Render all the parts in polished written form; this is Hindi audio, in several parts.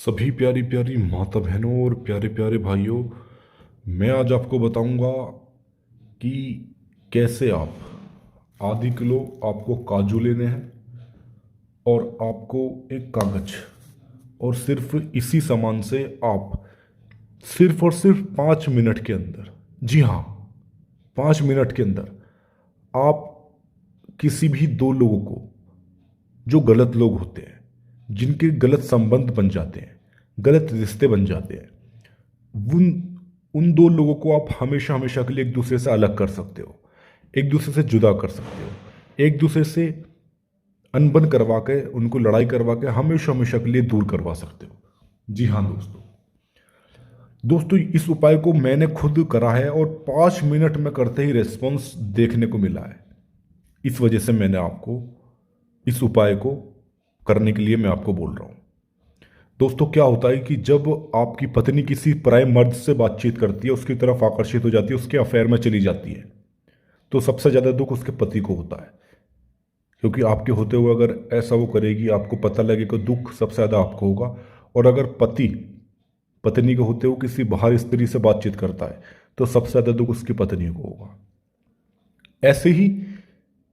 सभी प्यारी प्यारी माता बहनों और प्यारे प्यारे भाइयों, मैं आज आपको बताऊंगा कि कैसे आप आधी किलो आपको काजू लेने हैं और आपको एक कागज, और सिर्फ इसी सामान से आप सिर्फ और सिर्फ 5 मिनट के अंदर, जी हाँ, 5 मिनट के अंदर आप किसी भी दो लोगों को, जो गलत लोग होते हैं, जिनके गलत संबंध बन जाते हैं, गलत रिश्ते बन जाते हैं, उन उन दो लोगों को आप हमेशा हमेशा के लिए एक दूसरे से अलग कर सकते हो, एक दूसरे से जुदा कर सकते हो, एक दूसरे से अनबन करवा के, उनको लड़ाई करवा के हमेशा हमेशा के लिए दूर करवा सकते हो। जी हाँ दोस्तों, दोस्तों इस उपाय को मैंने खुद करा है और 5 मिनट में करते ही रेस्पॉन्स देखने को मिला है। इस वजह से मैंने आपको इस उपाय को करने के लिए मैं आपको बोल रहा हूँ। दोस्तों क्या होता है कि जब आपकी पत्नी किसी पराये मर्द से बातचीत करती है, उसकी तरफ आकर्षित हो जाती है, उसके अफेयर में चली जाती है, तो सबसे ज़्यादा दुख उसके पति को होता है। क्योंकि आपके होते हुए अगर ऐसा वो करेगी, आपको पता लगे कि दुख सबसे ज़्यादा आपको होगा। और अगर पति पत्नी के होते हुए किसी बाहर स्त्री से बातचीत करता है, तो सबसे ज़्यादा दुख उसकी पत्नी को होगा। ऐसे ही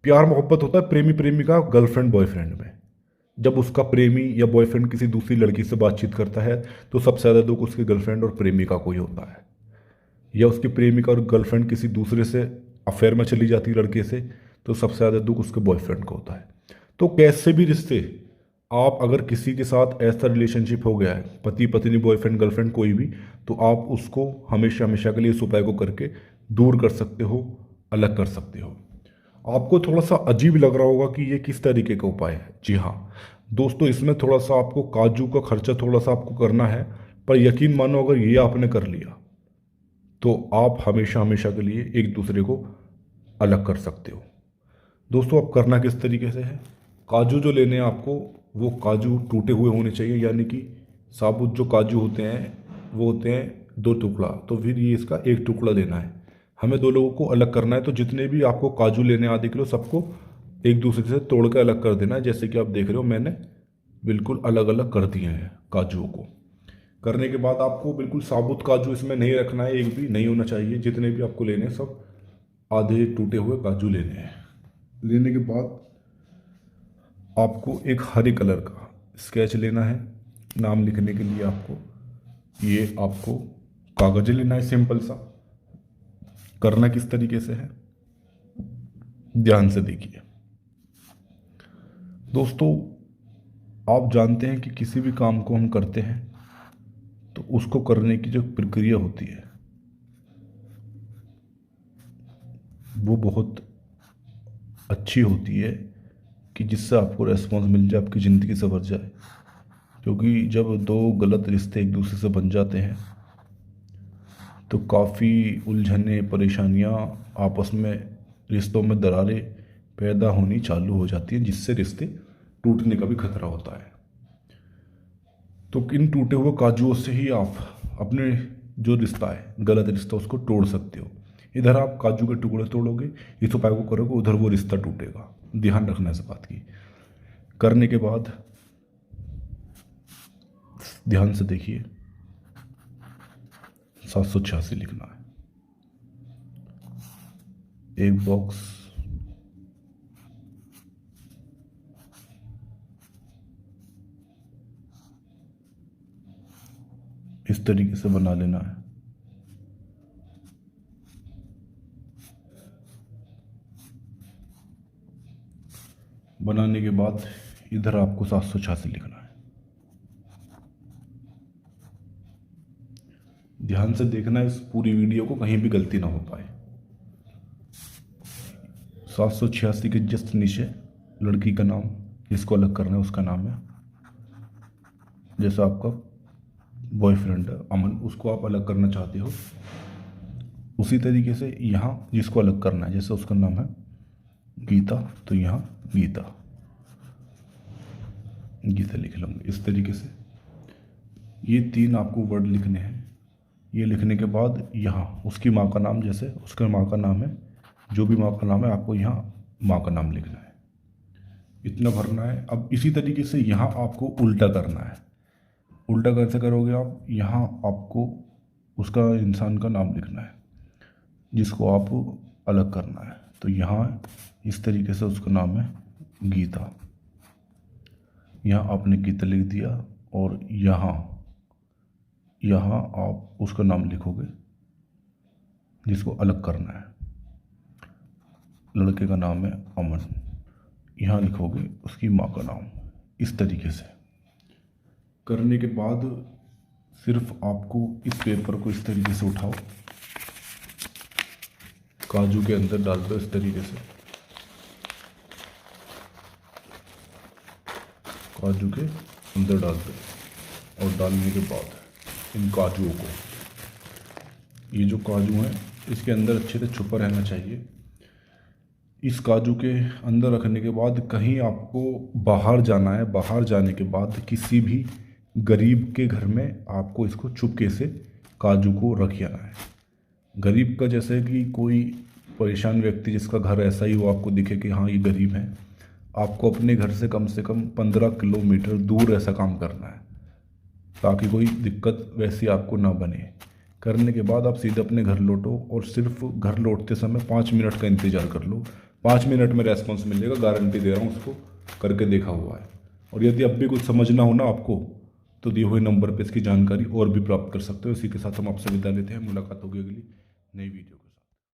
प्यार मोहब्बत होता है प्रेमी प्रेमिका, गर्लफ्रेंड बॉयफ्रेंड में। जब उसका प्रेमी या बॉयफ्रेंड किसी दूसरी लड़की से बातचीत करता है, तो सबसे ज़्यादा दुख उसके गर्लफ्रेंड और प्रेमिका को ही होता है। या उसकी प्रेमिका और गर्लफ्रेंड किसी दूसरे से अफेयर में चली जाती है लड़के से, तो सबसे ज़्यादा दुख उसके बॉयफ्रेंड को होता है। तो कैसे भी रिश्ते, आप अगर किसी के साथ ऐसा रिलेशनशिप हो गया है, पति पत्नी बॉयफ्रेंड गर्लफ्रेंड कोई भी, तो आप उसको हमेशा हमेशा के लिए इस उपाय को करके दूर कर सकते हो, अलग कर सकते हो। आपको थोड़ा सा अजीब लग रहा होगा कि ये किस तरीके का उपाय है। जी हाँ दोस्तों, इसमें थोड़ा सा आपको काजू का खर्चा थोड़ा सा आपको करना है, पर यकीन मानो अगर ये आपने कर लिया, तो आप हमेशा हमेशा के लिए एक दूसरे को अलग कर सकते हो। दोस्तों अब करना किस तरीके से है, काजू जो लेने हैं आपको, वो काजू टूटे हुए होने चाहिए, यानी कि साबुत जो काजू होते हैं वो होते हैं 2 टुकड़ा, तो फिर ये इसका 1 टुकड़ा लेना है। हमें दो लोगों को अलग करना है, तो जितने भी आपको काजू लेने हैं आधे किलो, सबको एक दूसरे से तोड़ कर अलग कर देना है। जैसे कि आप देख रहे हो, मैंने बिल्कुल अलग अलग कर दिए हैं काजुओं को। करने के बाद आपको बिल्कुल साबुत काजू इसमें नहीं रखना है, एक भी नहीं होना चाहिए। जितने भी आपको लेने हैं सब आधे टूटे हुए काजू लेने हैं। लेने के बाद आपको एक हरे कलर का स्केच लेना है नाम लिखने के लिए। ये आपको कागज लेना है सिंपल सा। करना किस तरीके से है, ध्यान से देखिए। दोस्तों आप जानते हैं कि किसी भी काम को हम करते हैं, तो उसको करने की जो प्रक्रिया होती है वो बहुत अच्छी होती है, कि जिससे आपको रेस्पॉन्स मिल जाए, आपकी ज़िंदगी संवर जाए। क्योंकि जब दो गलत रिश्ते एक दूसरे से बन जाते हैं, तो काफ़ी उलझने परेशानियां, आपस में रिश्तों में दरारें पैदा होनी चालू हो जाती हैं, जिससे रिश्ते टूटने का भी खतरा होता है। तो इन टूटे हुए काजुओं से ही आप अपने जो रिश्ता है, गलत रिश्ता, उसको तोड़ सकते हो। इधर आप काजू के टुकड़े तोड़ोगे, इस उपाय को करोगे, उधर वो रिश्ता टूटेगा। ध्यान रखना इस बात की। करने के बाद ध्यान से देखिए, 786 लिखना है। एक बॉक्स इस तरीके से बना लेना है। बनाने के बाद इधर आपको 786 लिखना है। ध्यान से देखना है इस पूरी वीडियो को, कहीं भी गलती ना हो पाए। 786 के जस्ट नीचे लड़की का नाम, जिसको अलग करना है उसका नाम है। जैसा आपका बॉयफ्रेंड है अमन, उसको आप अलग करना चाहते हो, उसी तरीके से यहाँ जिसको अलग करना है, जैसे उसका नाम है गीता, तो यहाँ गीता गीता लिख लूँगा इस तरीके से। ये 3 आपको वर्ड लिखने हैं। ये लिखने के बाद यहाँ उसकी माँ का नाम, जैसे उसका माँ का नाम है, जो भी माँ का नाम है, आपको यहाँ माँ का नाम लिखना है। इतना भरना है। अब इसी तरीके से यहाँ आपको उल्टा करना है। उल्टा कैसे करोगे आप, यहाँ आपको उसका इंसान का नाम लिखना है जिसको आप अलग करना है। तो यहाँ इस तरीके से उसका नाम है गीता, यहाँ आपने गीता लिख दिया और यहाँ यहाँ आप उसका नाम लिखोगे जिसको अलग करना है। लड़के का नाम है अमन, यहाँ लिखोगे उसकी माँ का नाम। इस तरीके से करने के बाद सिर्फ आपको इस पेपर को इस तरीके से उठाओ, काजू के अंदर डाल दो इस तरीके से, काजू के अंदर डाल दो। और डालने के बाद इन काजुओं को, ये जो काजू हैं इसके अंदर अच्छे से छुपा रहना चाहिए। इस काजू के अंदर रखने के बाद कहीं आपको बाहर जाना है, बाहर जाने के बाद किसी भी गरीब के घर में आपको इसको चुपके से काजू को रख आना है। गरीब का जैसे कि कोई परेशान व्यक्ति जिसका घर ऐसा ही वो आपको दिखे कि हाँ ये गरीब है, आपको अपने घर से कम 15 किलोमीटर दूर ऐसा काम करना है ताकि कोई दिक्कत वैसी आपको ना बने। करने के बाद आप सीधे अपने घर लौटो और सिर्फ घर लौटते समय 5 मिनट का इंतज़ार कर लो। 5 मिनट में रेस्पॉन्स मिलेगा, गारंटी दे रहा हूँ, उसको करके देखा हुआ है। और यदि अब भी कुछ समझना हो ना आपको तो दिए हुए नंबर पर इसकी जानकारी और भी प्राप्त कर सकते हो। इसी के साथ हम आपसे विदा लेते हैं, मुलाकात होगी अगली नई वीडियो।